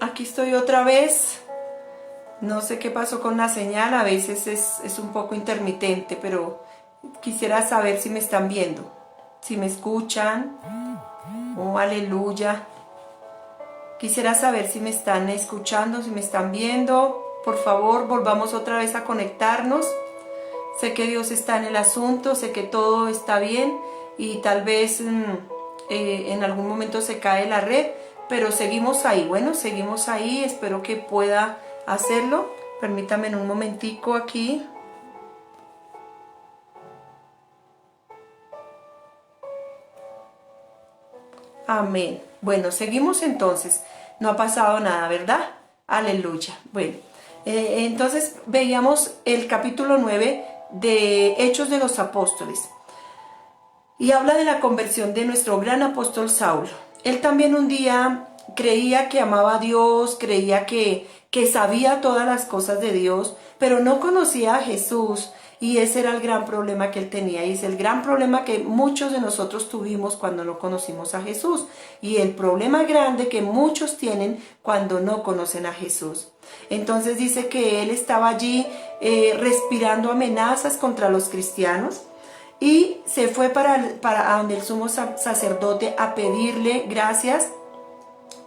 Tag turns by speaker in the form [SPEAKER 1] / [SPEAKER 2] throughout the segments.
[SPEAKER 1] Aquí estoy otra vez. No sé qué pasó con la señal, a veces es un poco intermitente, pero quisiera saber si me están viendo, si me escuchan. Oh, aleluya. Quisiera saber si me están escuchando, si me están viendo. Por favor, volvamos otra vez a conectarnos. Sé que Dios está en el asunto, sé que todo está bien y tal vez en algún momento se cae la red, pero seguimos ahí. Bueno, seguimos ahí, espero que pueda hacerlo. Permítame un momentico aquí. Amén. Bueno, seguimos entonces. No ha pasado nada, ¿verdad? Aleluya. Bueno, entonces veíamos el capítulo 9 de Hechos de los Apóstoles. Y habla de la conversión de nuestro gran apóstol Saulo. Él también un día creía que amaba a Dios, creía que sabía todas las cosas de Dios, pero no conocía a Jesús. Y ese era el gran problema que él tenía, y es el gran problema que muchos de nosotros tuvimos cuando no conocimos a Jesús, y el problema grande que muchos tienen cuando no conocen a Jesús. Entonces dice que él estaba allí respirando amenazas contra los cristianos, y se fue para donde el sumo sacerdote a pedirle gracias,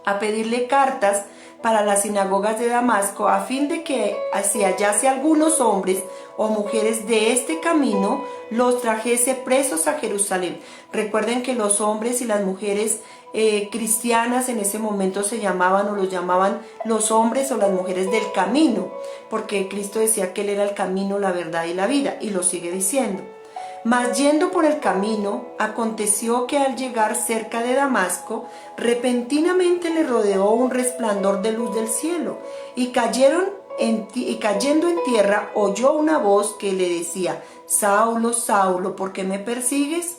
[SPEAKER 1] a pedirle cartas para las sinagogas de Damasco, a fin de que si hallase algunos hombres o mujeres de este camino, los trajese presos a Jerusalén. Recuerden que los hombres y las mujeres cristianas en ese momento se llamaban o los llamaban los hombres o las mujeres del camino, porque Cristo decía que Él era el camino, la verdad y la vida, y lo sigue diciendo. Mas yendo por el camino, aconteció que al llegar cerca de Damasco, repentinamente le rodeó un resplandor de luz del cielo, y cayendo en tierra, oyó una voz que le decía: Saulo, Saulo, ¿por qué me persigues?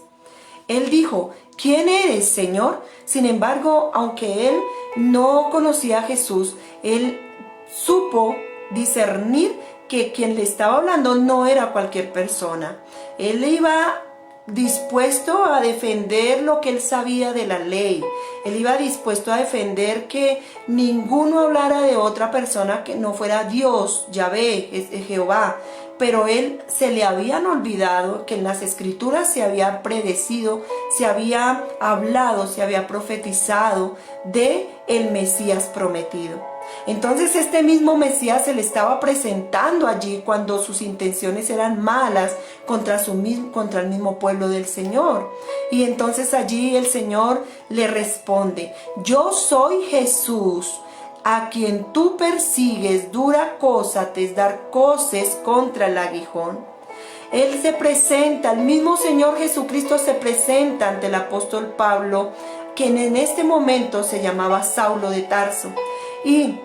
[SPEAKER 1] Él dijo: ¿quién eres, Señor? Sin embargo, aunque él no conocía a Jesús, él supo discernir que quien le estaba hablando no era cualquier persona. Él iba dispuesto a defender lo que él sabía de la ley. Él iba dispuesto a defender que ninguno hablara de otra persona que no fuera Dios, Yahvé, Jehová. Pero él se le habían olvidado que en las escrituras se había predecido, se había hablado, se había profetizado de el Mesías prometido. Entonces este mismo Mesías se le estaba presentando allí cuando sus intenciones eran malas contra el mismo pueblo del Señor. Y entonces allí el Señor le responde: yo soy Jesús, a quien tú persigues. Dura cosa te es dar coces contra el aguijón. Él se presenta, el mismo Señor Jesucristo se presenta ante el apóstol Pablo, quien en este momento se llamaba Saulo de Tarso. Y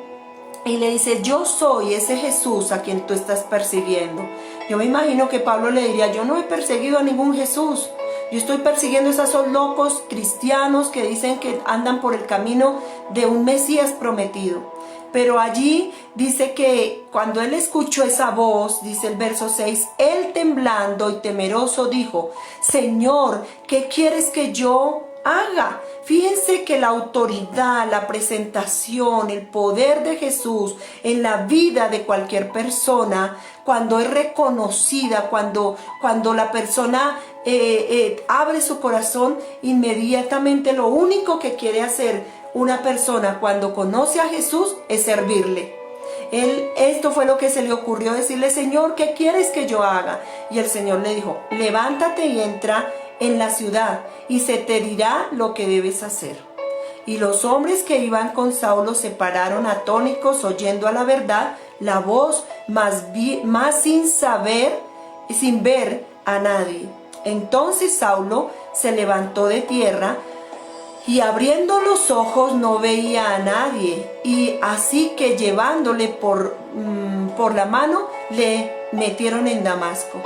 [SPEAKER 1] le dice: yo soy ese Jesús a quien tú estás persiguiendo. Yo me imagino que Pablo le diría: yo no he perseguido a ningún Jesús. Yo estoy persiguiendo a esos locos cristianos que dicen que andan por el camino de un Mesías prometido. Pero allí dice que cuando él escuchó esa voz, dice el verso 6, él temblando y temeroso dijo: Señor, ¿qué quieres que yo haga? Fíjense que la autoridad, la presentación, el poder de Jesús en la vida de cualquier persona, cuando es reconocida, cuando la persona abre su corazón, inmediatamente lo único que quiere hacer una persona cuando conoce a Jesús es servirle. Esto fue lo que se le ocurrió decirle: Señor, ¿qué quieres que yo haga? Y el Señor le dijo: levántate y entra en la ciudad, y se te dirá lo que debes hacer. Y los hombres que iban con Saulo se pararon atónitos, oyendo a la verdad la voz, más sin ver a nadie. Entonces Saulo se levantó de tierra, y abriendo los ojos no veía a nadie, y así que llevándole por la mano le metieron en Damasco.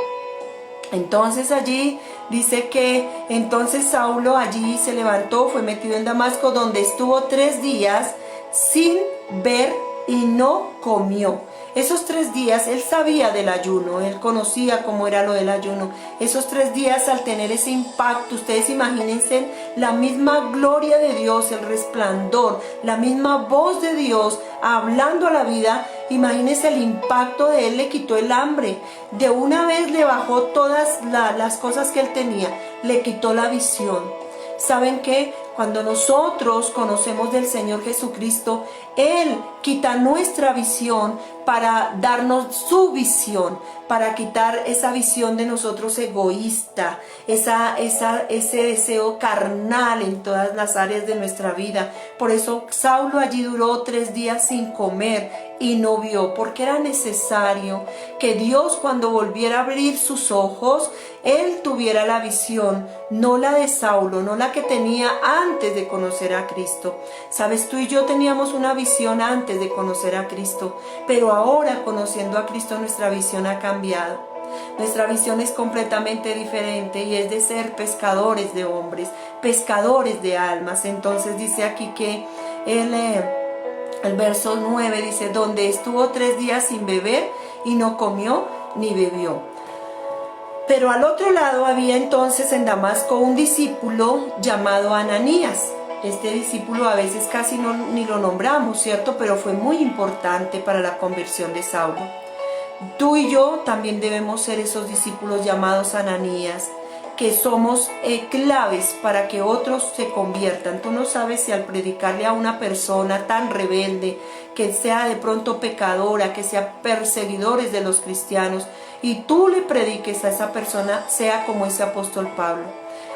[SPEAKER 1] Entonces allí dice que entonces Saulo allí se levantó, fue metido en Damasco, donde estuvo 3 días sin ver y no comió. Esos 3 días él sabía del ayuno, él conocía cómo era lo del ayuno. Esos 3 días al tener ese impacto, ustedes imagínense la misma gloria de Dios, el resplandor, la misma voz de Dios hablando a la vida. Imagínense el impacto de él, le quitó el hambre. De una vez le bajó todas las cosas que él tenía, le quitó la visión. ¿Saben qué? Cuando nosotros conocemos del Señor Jesucristo, Él quita nuestra visión para darnos su visión, para quitar esa visión de nosotros egoísta, ese deseo carnal en todas las áreas de nuestra vida. Por eso Saulo allí duró 3 días sin comer y no vio, porque era necesario que Dios, cuando volviera a abrir sus ojos, él tuviera la visión, no la de Saulo, no la que tenía antes de conocer a Cristo. Sabes, tú y yo teníamos una visión antes de conocer a Cristo, pero ahora, conociendo a Cristo, nuestra visión ha cambiado. Nuestra visión es completamente diferente y es de ser pescadores de hombres, pescadores de almas. Entonces dice aquí que el verso 9 dice, donde estuvo 3 días sin beber y no comió ni bebió. Pero al otro lado había entonces en Damasco un discípulo llamado Ananías. Este discípulo a veces casi ni lo nombramos, ¿cierto? Pero fue muy importante para la conversión de Saulo. Tú y yo también debemos ser esos discípulos llamados Ananías, que somos claves para que otros se conviertan. Tú no sabes si al predicarle a una persona tan rebelde, que sea de pronto pecadora, que sea perseguidores de los cristianos, y tú le prediques a esa persona, sea como ese apóstol Pablo.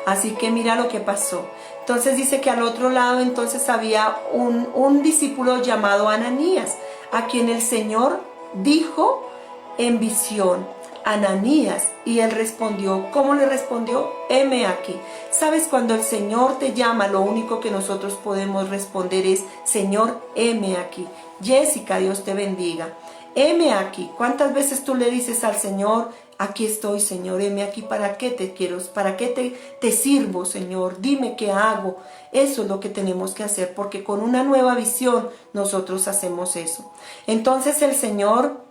[SPEAKER 1] Así que mira lo que pasó. Entonces dice que al otro lado entonces había un discípulo llamado Ananías, a quien el Señor dijo en visión, Ananías, y él respondió. ¿Cómo le respondió? Heme aquí. ¿Sabes? Cuando el Señor te llama, lo único que nosotros podemos responder es, Señor, heme aquí. Jessica, Dios te bendiga. Heme aquí. ¿Cuántas veces tú le dices al Señor, aquí estoy, Señor, heme aquí, ¿para qué te quiero? ¿Para qué te sirvo, Señor? Dime qué hago. Eso es lo que tenemos que hacer, porque con una nueva visión nosotros hacemos eso. Entonces el Señor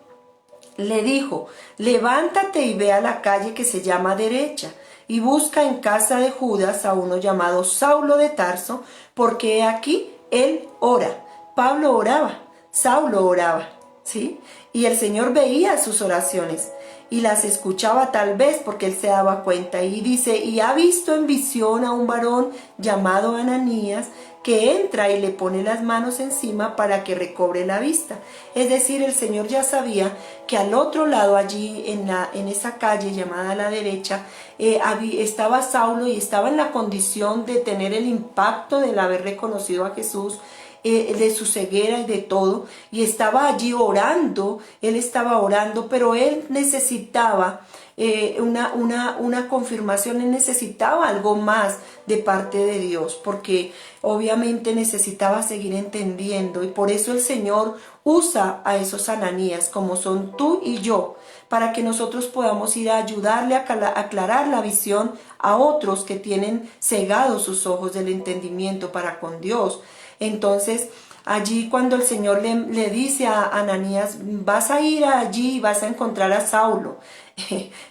[SPEAKER 1] le dijo, levántate y ve a la calle que se llama Derecha, y busca en casa de Judas a uno llamado Saulo de Tarso, porque aquí él ora. Pablo oraba, Saulo oraba, ¿sí? Y el Señor veía sus oraciones y las escuchaba tal vez porque él se daba cuenta. Y dice, y ha visto en visión a un varón llamado Ananías, que entra y le pone las manos encima para que recobre la vista. Es decir, el Señor ya sabía que al otro lado, allí en esa calle llamada La Derecha, estaba Saulo y estaba en la condición de tener el impacto del haber reconocido a Jesús, de su ceguera y de todo, y estaba allí orando. Él estaba orando, pero él necesitaba una confirmación, él necesitaba algo más de parte de Dios, porque obviamente necesitaba seguir entendiendo, y por eso el Señor usa a esos Ananías, como son tú y yo, para que nosotros podamos ir a ayudarle a aclarar la visión a otros que tienen cegados sus ojos del entendimiento para con Dios. Entonces, allí cuando el Señor le dice a Ananías, vas a ir allí y vas a encontrar a Saulo.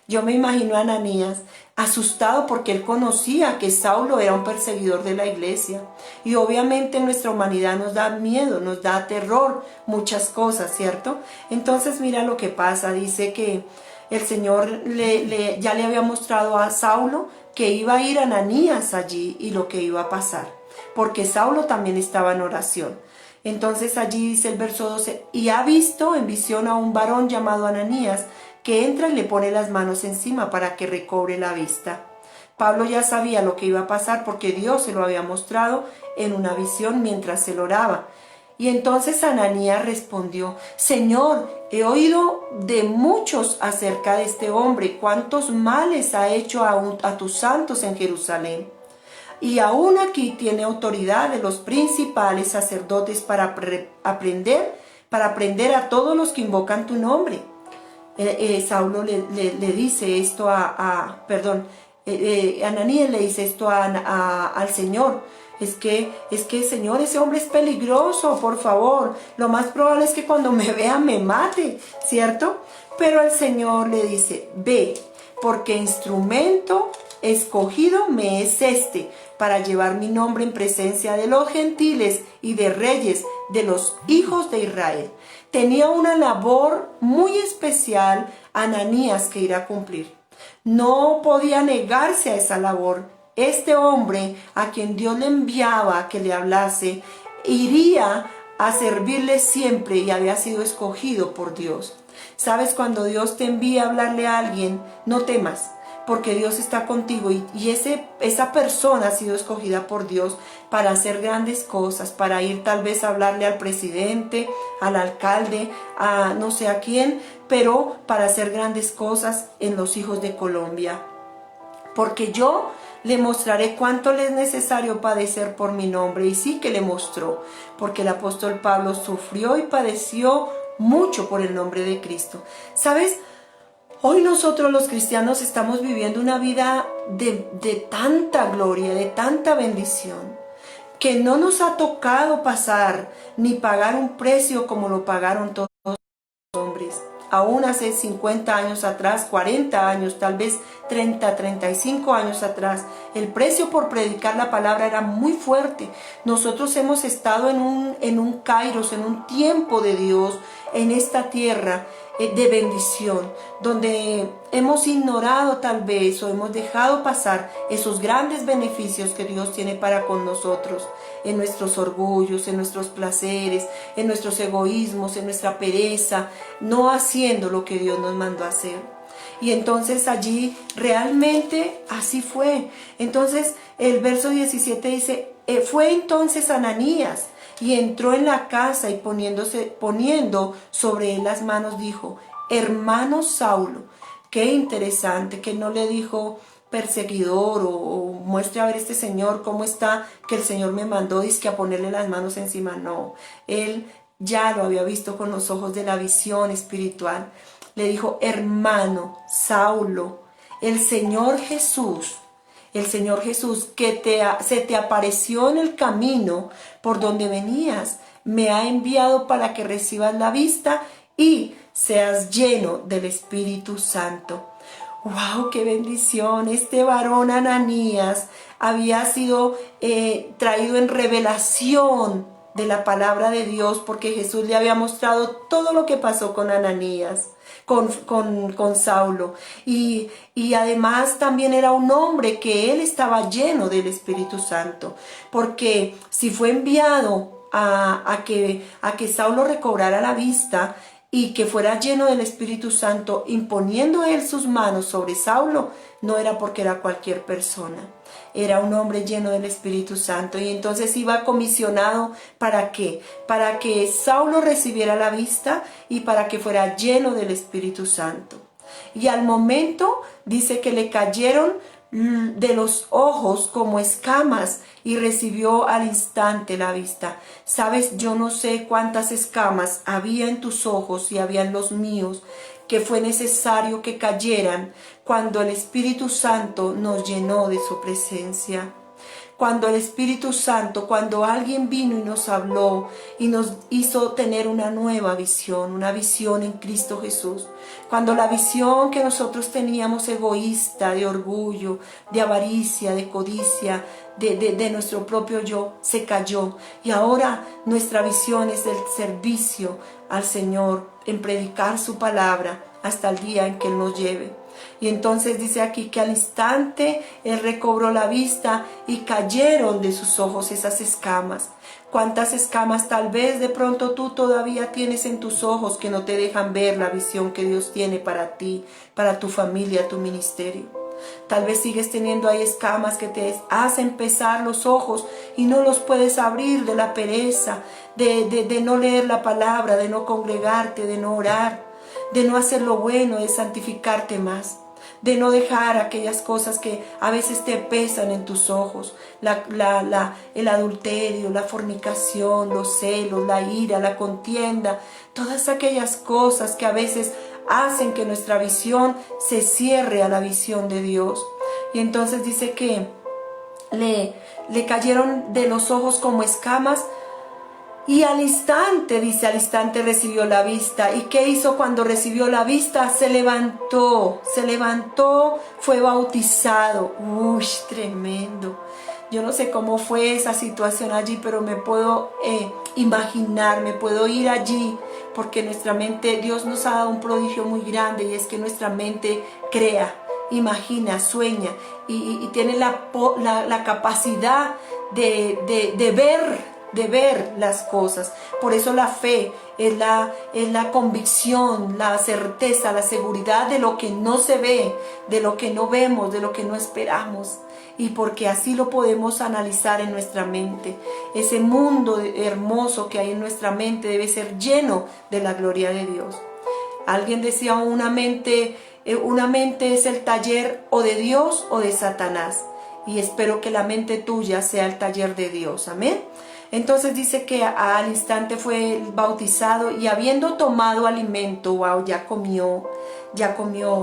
[SPEAKER 1] Yo me imagino a Ananías asustado porque él conocía que Saulo era un perseguidor de la iglesia. Y obviamente en nuestra humanidad nos da miedo, nos da terror, muchas cosas, ¿cierto? Entonces mira lo que pasa, dice que el Señor ya le había mostrado a Saulo que iba a ir Ananías allí y lo que iba a pasar, porque Saulo también estaba en oración. Entonces allí dice el verso 12, y ha visto en visión a un varón llamado Ananías, que entra y le pone las manos encima para que recobre la vista. Pablo ya sabía lo que iba a pasar porque Dios se lo había mostrado en una visión mientras él oraba. Y entonces Ananías respondió, Señor, he oído de muchos acerca de este hombre, cuántos males ha hecho a tus santos en Jerusalén. Y aún aquí tiene autoridad de los principales sacerdotes para aprender a todos los que invocan tu nombre. Saulo le dice esto Ananías le dice esto al Señor. Señor, ese hombre es peligroso, por favor. Lo más probable es que cuando me vea me mate, ¿cierto? Pero el Señor le dice, ve, porque instrumento escogido me es este, para llevar mi nombre en presencia de los gentiles y de reyes, de los hijos de Israel. Tenía una labor muy especial Ananías que ir a cumplir. No podía negarse a esa labor. Este hombre a quien Dios le enviaba a que le hablase, iría a servirle siempre y había sido escogido por Dios. Sabes, cuando Dios te envía a hablarle a alguien, no temas, porque Dios está contigo y esa persona ha sido escogida por Dios para hacer grandes cosas, para ir tal vez a hablarle al presidente, al alcalde, a no sé a quién, pero para hacer grandes cosas en los hijos de Colombia. Porque yo le mostraré cuánto le es necesario padecer por mi nombre. Y sí que le mostró, porque el apóstol Pablo sufrió y padeció mucho por el nombre de Cristo. ¿Sabes? Hoy nosotros los cristianos estamos viviendo una vida de tanta gloria, de tanta bendición, que no nos ha tocado pasar ni pagar un precio como lo pagaron todos los hombres. Aún hace 50 años atrás, 40 años, tal vez 30, 35 años atrás, el precio por predicar la palabra era muy fuerte. Nosotros hemos estado en un kairos, en un tiempo de Dios, en esta tierra de bendición, donde hemos ignorado tal vez o hemos dejado pasar esos grandes beneficios que Dios tiene para con nosotros, en nuestros orgullos, en nuestros placeres, en nuestros egoísmos, en nuestra pereza, no haciendo lo que Dios nos mandó a hacer. Y entonces allí realmente así fue. Entonces el verso 17 dice, fue entonces Ananías y entró en la casa y poniendo sobre él las manos dijo, hermano Saulo. Qué interesante que no le dijo perseguidor o muestre a ver este señor cómo está, que el Señor me mandó dizque a ponerle las manos encima. No, él ya lo había visto con los ojos de la visión espiritual. Le dijo, hermano Saulo, el Señor Jesús que se te apareció en el camino por donde venías, me ha enviado para que recibas la vista y seas lleno del Espíritu Santo. ¡Wow! ¡Qué bendición! Este varón Ananías había sido traído en revelación de la palabra de Dios, porque Jesús le había mostrado todo lo que pasó con Ananías, con Saulo, y además también era un hombre que él estaba lleno del Espíritu Santo, porque si fue enviado a que Saulo recobrara la vista y que fuera lleno del Espíritu Santo, imponiendo él sus manos sobre Saulo, no era porque era cualquier persona. Era un hombre lleno del Espíritu Santo, y entonces iba comisionado ¿para qué? Para que Saulo recibiera la vista y para que fuera lleno del Espíritu Santo. Y al momento dice que le cayeron de los ojos como escamas y recibió al instante la vista. Sabes, yo no sé cuántas escamas había en tus ojos y había en los míos, que fue necesario que cayeran cuando el Espíritu Santo nos llenó de su presencia. Cuando el Espíritu Santo, cuando alguien vino y nos habló y nos hizo tener una nueva visión, una visión en Cristo Jesús. Cuando la visión que nosotros teníamos egoísta, de orgullo, de avaricia, de codicia, de nuestro propio yo, se cayó. Y ahora nuestra visión es del servicio al Señor, en predicar su palabra hasta el día en que Él nos lleve. Y entonces dice aquí que al instante él recobró la vista y cayeron de sus ojos esas escamas. ¿Cuántas escamas tal vez de pronto tú todavía tienes en tus ojos que no te dejan ver la visión que Dios tiene para ti, para tu familia, tu ministerio? Tal vez sigues teniendo ahí escamas que te hacen pesar los ojos y no los puedes abrir de la pereza, de no leer la palabra, de no congregarte, de no orar, de no hacer lo bueno, de santificarte más, de no dejar aquellas cosas que a veces te pesan en tus ojos, el adulterio, la fornicación, los celos, la ira, la contienda, todas aquellas cosas que a veces hacen que nuestra visión se cierre a la visión de Dios. Y entonces dice que le cayeron de los ojos como escamas. Y al instante, dice, al instante recibió la vista. ¿Y qué hizo cuando recibió la vista? Se levantó, fue bautizado. ¡Uy, tremendo! Yo no sé cómo fue esa situación allí, pero me puedo imaginar, me puedo ir allí, porque nuestra mente, Dios nos ha dado un prodigio muy grande, y es que nuestra mente crea, imagina, sueña, y tiene la capacidad de ver las cosas. Por eso la fe es la convicción, la certeza, la seguridad de lo que no se ve, de lo que no vemos, de lo que no esperamos. Y porque así lo podemos analizar en nuestra mente. Ese mundo hermoso que hay en nuestra mente debe ser lleno de la gloria de Dios. Alguien decía, una mente es el taller o de Dios o de Satanás. Y espero que la mente tuya sea el taller de Dios. Amén. Entonces dice que al instante fue bautizado, y habiendo tomado alimento, wow, ya comió,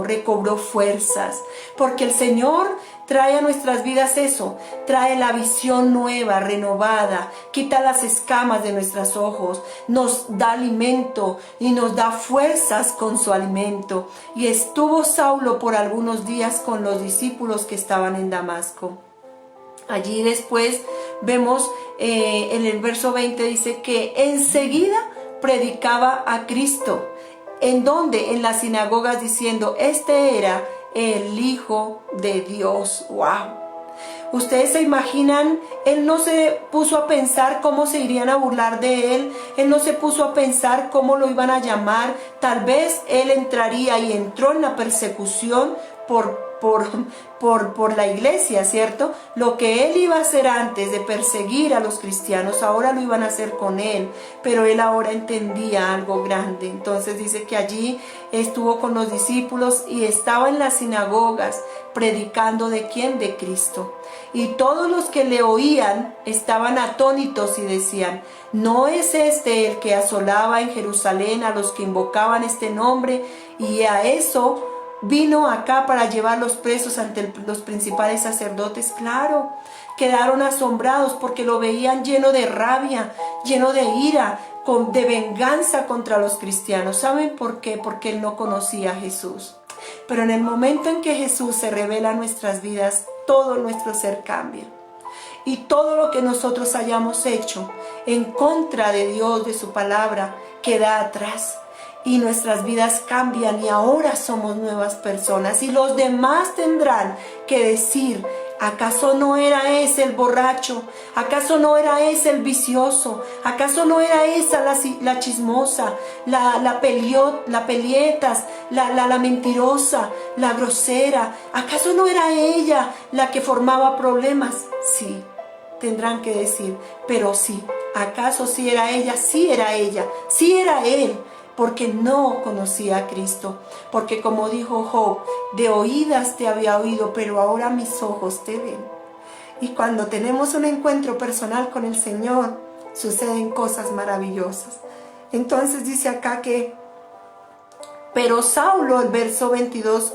[SPEAKER 1] recobró fuerzas, porque el Señor trae a nuestras vidas eso, trae la visión nueva, renovada, quita las escamas de nuestros ojos, nos da alimento y nos da fuerzas con su alimento. Y estuvo Saulo por algunos días con los discípulos que estaban en Damasco. Allí después vemos en el verso 20, dice que enseguida predicaba a Cristo. ¿En dónde? En las sinagogas, diciendo, este era el Hijo de Dios. ¡Wow! Ustedes se imaginan, él no se puso a pensar cómo se irían a burlar de él, él no se puso a pensar cómo lo iban a llamar. Tal vez él entraría, y entró en la persecución por la iglesia, ¿cierto? Lo que él iba a hacer antes de perseguir a los cristianos, ahora lo iban a hacer con él, pero él ahora entendía algo grande. Entonces dice que allí estuvo con los discípulos y estaba en las sinagogas predicando. ¿De quién? De Cristo. Y todos los que le oían estaban atónitos y decían, ¿no es este el que asolaba en Jerusalén a los que invocaban este nombre? Y a eso vino acá para llevarlos presos ante los principales sacerdotes. Claro, quedaron asombrados porque lo veían lleno de rabia, lleno de ira, de venganza contra los cristianos. ¿Saben por qué? Porque él no conocía a Jesús. Pero en el momento en que Jesús se revela en nuestras vidas, todo nuestro ser cambia. Y todo lo que nosotros hayamos hecho en contra de Dios, de su palabra, queda atrás. Y nuestras vidas cambian, y ahora somos nuevas personas. Y los demás tendrán que decir, ¿acaso no era ese el borracho? ¿Acaso no era ese el vicioso? ¿Acaso no era esa la chismosa, la pelietas, la mentirosa, la grosera? ¿Acaso no era ella la que formaba problemas? Sí, tendrán que decir, pero sí, ¿acaso sí era ella? Sí era ella, sí era él. Porque no conocía a Cristo. Porque como dijo Job, de oídas te había oído, pero ahora mis ojos te ven. Y cuando tenemos un encuentro personal con el Señor, suceden cosas maravillosas. Entonces dice acá que, pero Saulo, el verso 22,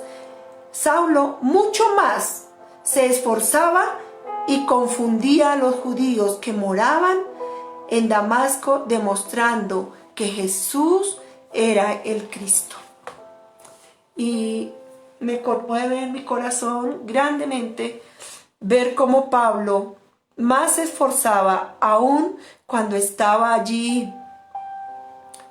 [SPEAKER 1] Saulo mucho más se esforzaba y confundía a los judíos que moraban en Damasco, demostrando que Jesús era el Cristo. Y me conmueve en mi corazón grandemente ver cómo Pablo más se esforzaba, aún cuando estaba allí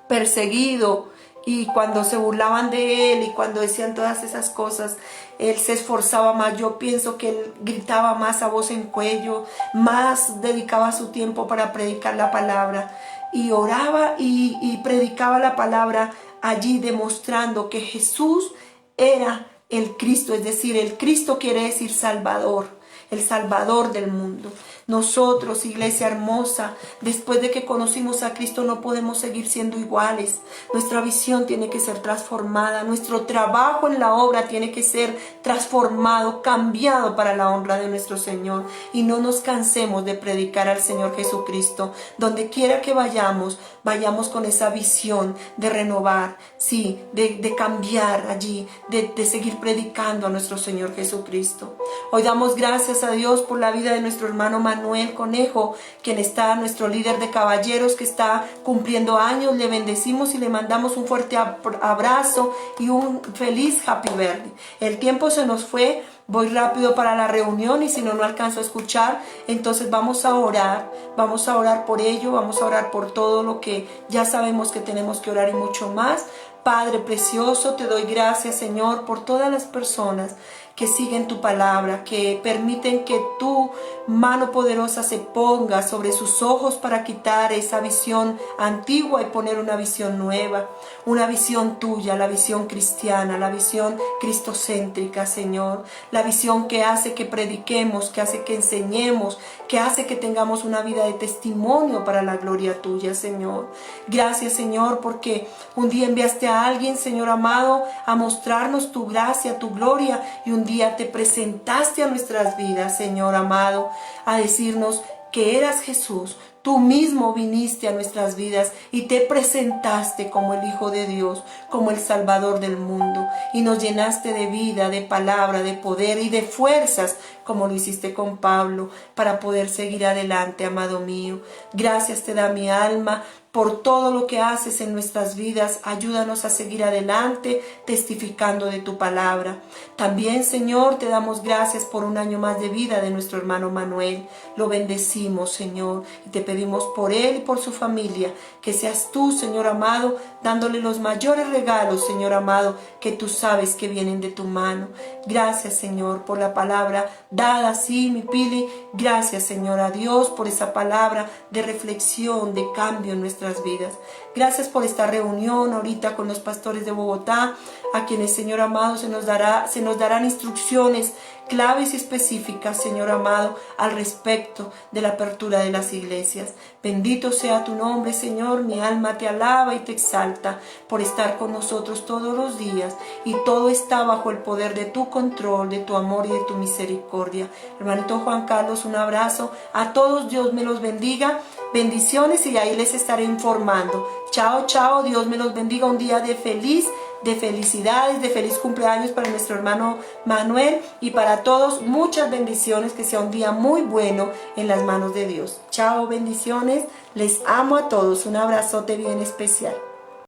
[SPEAKER 1] perseguido, y cuando se burlaban de él y cuando decían todas esas cosas, él se esforzaba más. Yo pienso que él gritaba más a voz en cuello, más dedicaba su tiempo para predicar la palabra, y oraba y predicaba la palabra allí, demostrando que Jesús era el Cristo. Es decir, el Cristo quiere decir Salvador, el Salvador del mundo. Nosotros, iglesia hermosa, después de que conocimos a Cristo no podemos seguir siendo iguales. Nuestra visión tiene que ser transformada, nuestro trabajo en la obra tiene que ser transformado, cambiado para la honra de nuestro Señor. Y no nos cansemos de predicar al Señor Jesucristo. Donde quiera que vayamos, vayamos con esa visión de renovar, sí, de cambiar allí, de seguir predicando a nuestro Señor Jesucristo. Hoy damos gracias a Dios por la vida de nuestro hermano Manuel Conejo, quien está, nuestro líder de caballeros, que está cumpliendo años. Le bendecimos y le mandamos un fuerte abrazo y un feliz Happy Birthday. El tiempo se nos fue. Voy rápido para la reunión y si no alcanzo a escuchar, entonces vamos a orar por ello, vamos a orar por todo lo que ya sabemos que tenemos que orar y mucho más. Padre precioso, te doy gracias, Señor, por todas las personas que siguen tu palabra, que permiten que tu mano poderosa se ponga sobre sus ojos para quitar esa visión antigua y poner una visión nueva, una visión tuya, la visión cristiana, la visión cristocéntrica, Señor, la visión que hace que prediquemos, que hace que enseñemos, que hace que tengamos una vida de testimonio para la gloria tuya, Señor. Gracias, Señor, porque un día enviaste a alguien, Señor amado, a mostrarnos tu gracia, tu gloria, y un día te presentaste a nuestras vidas, Señor amado, a decirnos que eras Jesús. Tú mismo viniste a nuestras vidas y te presentaste como el Hijo de Dios, como el Salvador del mundo, y nos llenaste de vida, de palabra, de poder y de fuerzas, como lo hiciste con Pablo, para poder seguir adelante, amado mío. Gracias te da mi alma por todo lo que haces en nuestras vidas. Ayúdanos a seguir adelante, testificando de tu palabra. También, Señor, te damos gracias por un año más de vida de nuestro hermano Manuel. Lo bendecimos, Señor, y te pedimos por él y por su familia, que seas tú, Señor amado, dándole los mayores regalos, Señor amado, que tú sabes que vienen de tu mano. Gracias, Señor, por la palabra dada, sí, mi Pili. Gracias, Señor, a Dios, por esa palabra de reflexión, de cambio en nuestras vidas. Gracias por esta reunión ahorita con los pastores de Bogotá, a quienes, Señor amado, se nos darán instrucciones claves y específicas, Señor amado, al respecto de la apertura de las iglesias. Bendito sea tu nombre, Señor. Mi alma te alaba y te exalta por estar con nosotros todos los días, y todo está bajo el poder de tu control, de tu amor y de tu misericordia. Hermanito Juan Carlos, un abrazo a todos. Dios me los bendiga. Bendiciones, y ahí les estaré informando. Chao, chao. Dios me los bendiga. Un día de felicidades, de feliz cumpleaños para nuestro hermano Manuel, y para todos muchas bendiciones, que sea un día muy bueno en las manos de Dios. Chao, bendiciones, les amo a todos, un abrazote bien especial.